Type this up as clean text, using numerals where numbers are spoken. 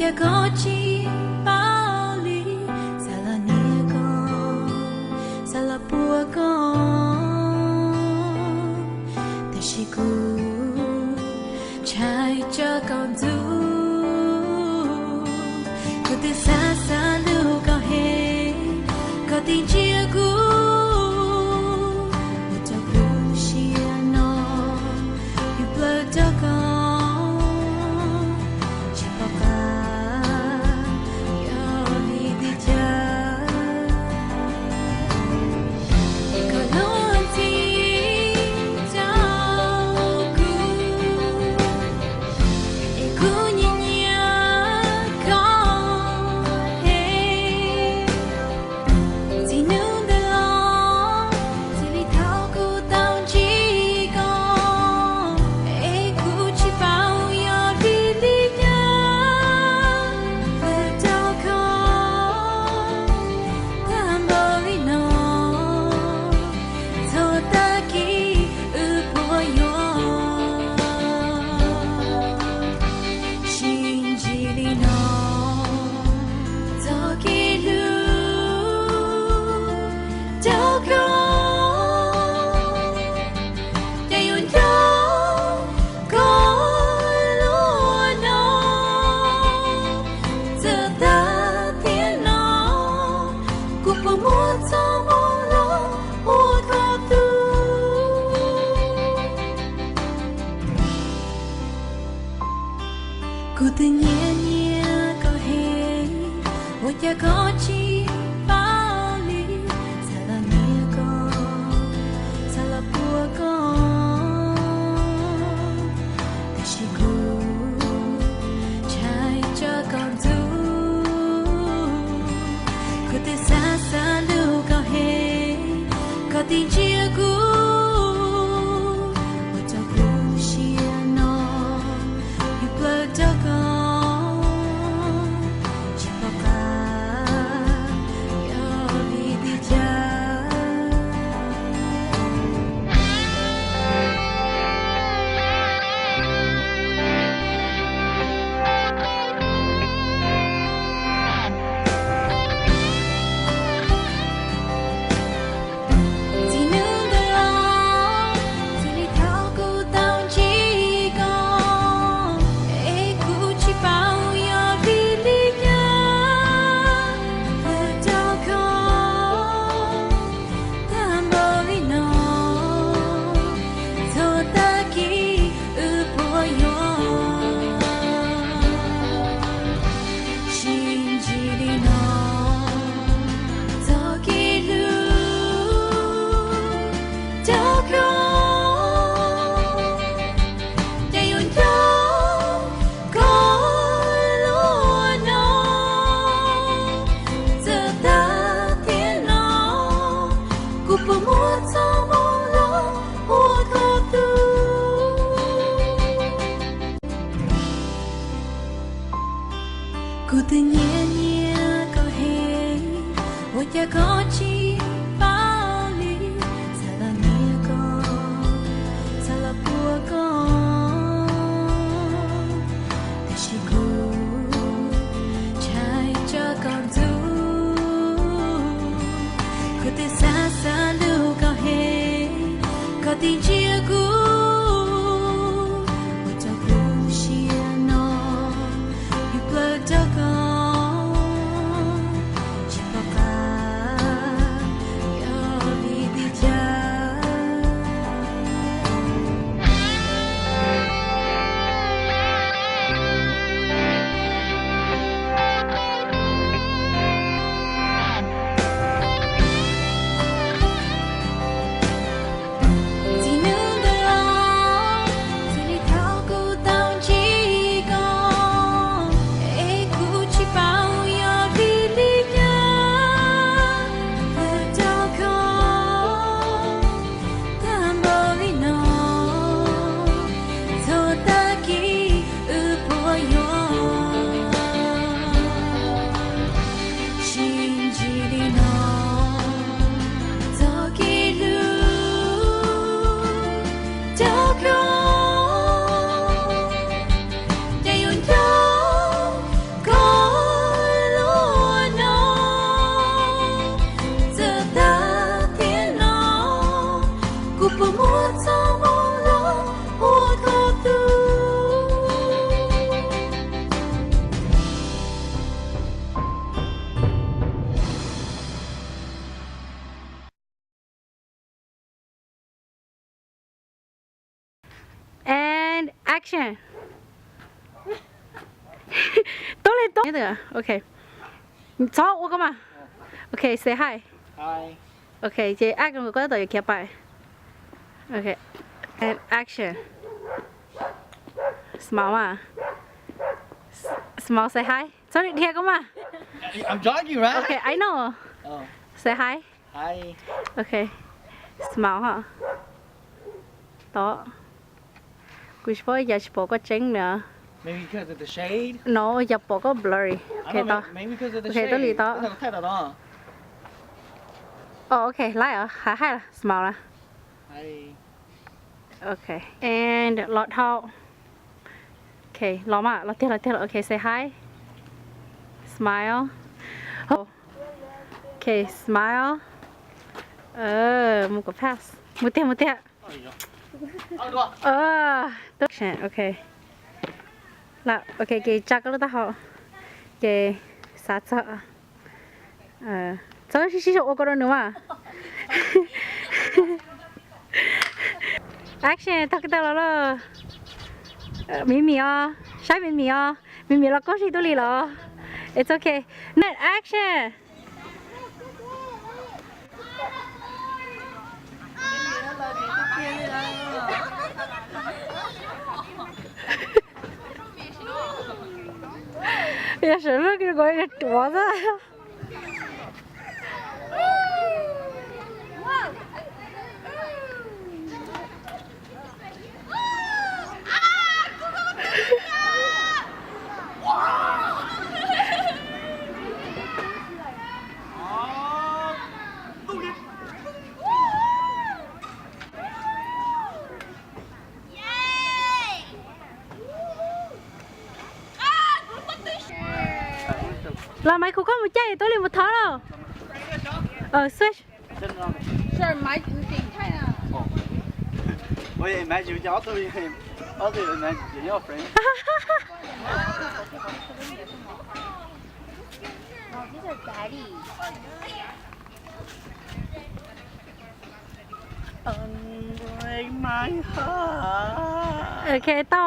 家过去包里，撒了你个，撒了不个，但是古trái cho con du, cứ từ xa xa lưu có hè, có tình chia cũ. Cô tự nhiên nhẹ có hề, ôi cha có chi bao lý, sao là nhẹ có, sao là bùa có, tại chỉ cô trái cho con du, cô tự xa xa lưu có hề, có tình chia cũ. Cô tự nhiên nhẹ có hề, ôi cha có chi bao lý, sao là nhẹ có, sao là bùa có, tại chỉ cô trái cho con du, cô tự xa xa lưu có hề, có tình chia cũ. Chỉ action 都嚟都得 OK 走我幹嘛 OK say hi Hi. OK 這 act 我覺得都要 keep by OK and action smile 啊 smile say hi 走你聽幹嘛 I'm jogging, right? OK I know Oh. say hi Hi. OK smile 哈đó quý phó giờ bộ có trứng nữa Maybe because of the shade. nó giờ bộ có blurry I OK don't know, đó maybe because of the Okay, shade. tôi lý đó. Nó thay đổi đó. OK lại ở hai hai là smile là Hi. OK and lọt thao OK lọt mà lọt tiếp OK say hi smile oh. OK smile một cái pass một tiếp tốt OK là OK cái chắc nó ta họ cái sát sợ sao chỉ ô cái đó nữa mà action thật cái đó mì mì à sai mì là có gì tôi lì lo it's okay net action ya 什么给我一个桌子là mày không có một chai tôi liền một thớ đâu switch 这儿买给看啊。我也买酒家都也买酒要 friend。哦，这是咖喱。Anh my heart. OK tao